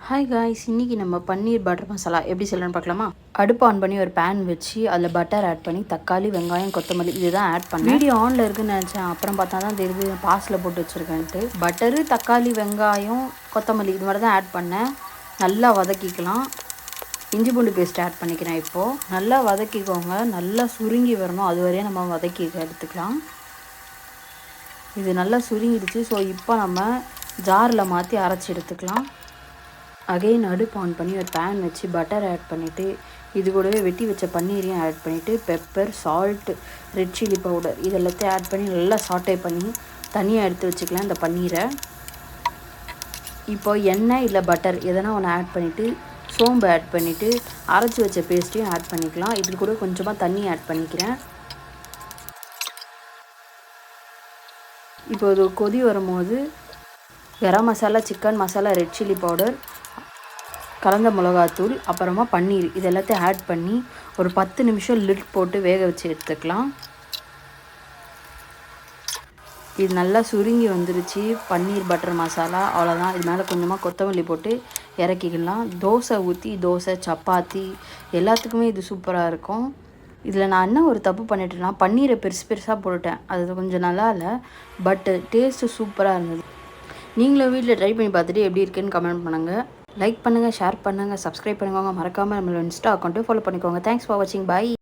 Hi guys, இன்றைக்கி நம்ம பன்னீர் butter masala எப்படி செய்யலாம்னு பார்க்கலாமா? அடுப்பு ஆன் பண்ணி ஒரு பேன் வச்சு அதில் பட்டர் ஆட் பண்ணி தக்காளி, வெங்காயம், கொத்தமல்லி இதுதான் ஆட் பண்ணேன். வீடியோ ஆனில் இருக்குன்னு நினச்சேன், அப்புறம் பார்த்தா தான் தெரியுது பாஸில் போட்டு வச்சுருக்கேன்ட்டு. பட்டரு, தக்காளி, வெங்காயம், கொத்தமல்லி இது மாதிரி தான் ஆட் பண்ணேன். நல்லா வதக்கிக்கலாம். இஞ்சி பூண்டு பேஸ்ட் ஆட் பண்ணிக்கிறேன். இப்போது நல்லா வதக்கிக்கோங்க. நல்லா சுருங்கி வரணும், அது வரையும் நம்ம வதக்கி எடுத்துக்கலாம். இது நல்லா சுருங்கிடுச்சு. ஸோ இப்போ நம்ம ஜாரில் மாற்றி அரைச்சி எடுத்துக்கலாம். அகைன் அடுப்பு ஆன் பண்ணி ஒரு பேன் வச்சு பட்டர் ஆட் பண்ணிவிட்டு இது கூடவே வெட்டி வச்ச பன்னீரையும் ஆட் பண்ணிவிட்டு pepper, salt, red chilli powder இது எல்லாத்தையும் ஆட் பண்ணி நல்லா சாட்டே பண்ணி தனியாக எடுத்து வச்சுக்கலாம். இந்த பன்னீரை இப்போ எண்ணெய் இல்லை பட்டர் எதனா ஒன்று ஆட் பண்ணிவிட்டு சோம்பு ஆட் பண்ணிவிட்டு அரைச்சி வச்ச பேஸ்ட்டையும் ஆட் பண்ணிக்கலாம். இது கூட கொஞ்சமாக தண்ணி ஆட் பண்ணிக்கிறேன். இப்போ இது கொதி வரும்போது garam masala, chicken masala, red chilli powder, கலந்த மிளகாத்தூள், அப்புறமா பன்னீர் இது எல்லாத்தையும் ஆட் பண்ணி ஒரு 10 நிமிஷம் லிட் போட்டு வேக வச்சு எடுத்துக்கலாம். இது நல்லா சுருங்கி வந்துருச்சு பன்னீர் பட்டர் மசாலா. அவ்வளோதான். இது மேலே கொஞ்சமாக கொத்தமல்லி போட்டு இறக்கிக்கலாம். தோசை ஊற்றி தோசை, சப்பாத்தி எல்லாத்துக்குமே இது சூப்பராக இருக்கும். இதில் நான் என்ன ஒரு தப்பு பண்ணிட்டேன்னா பன்னீரை பெருசு பெருசாக போட்டுட்டேன். அது கொஞ்சம் நல்லா இல்லை, பட் டேஸ்ட்டு சூப்பராக இருந்தது. நீங்களும் வீட்டில் ட்ரை பண்ணி பார்த்துட்டு எப்படி இருக்குன்னு கமெண்ட் பண்ணுங்கள். லைக் பண்ணுங்கள், ஷேர் பண்ணுங்கள், சப்ஸ்கிரைப் பண்ணுவாங்க. மறக்காமல் நம்மளோட இன்ஸ்டா அக்கௌண்ட்டும் ஃபாலோ பண்ணிக்கோங்க. தேங்க்ஸ் ஃபார் வாட்சிங். பை.